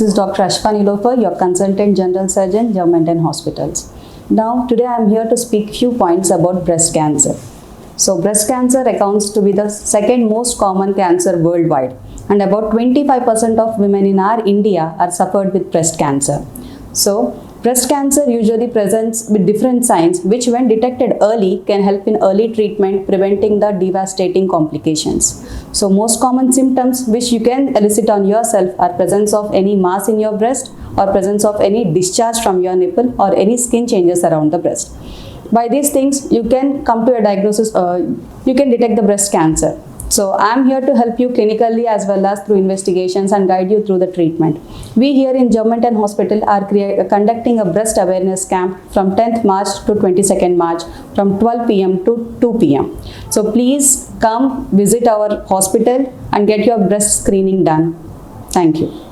This is Dr. Ashfa Neelofer, your consultant general surgeon, Germanten Hospitals. Now, today I am here to speak few points about breast cancer. So, breast cancer accounts to be the second most common cancer worldwide, and about 25% of women in our India are suffered with breast cancer. So, breast cancer usually presents with different signs which when detected early can help in early treatment, preventing the devastating complications. So most common symptoms which you can elicit on yourself are presence of any mass in your breast or presence of any discharge from your nipple or any skin changes around the breast. By these things you can come to a diagnosis, you can detect the breast cancer. So I am here to help you clinically as well as through investigations and guide you through the treatment. We here in Germanten Hospital are conducting a breast awareness camp from 10th March to 22nd March from 12 p.m. to 2 p.m. So please come visit our hospital and get your breast screening done. Thank you.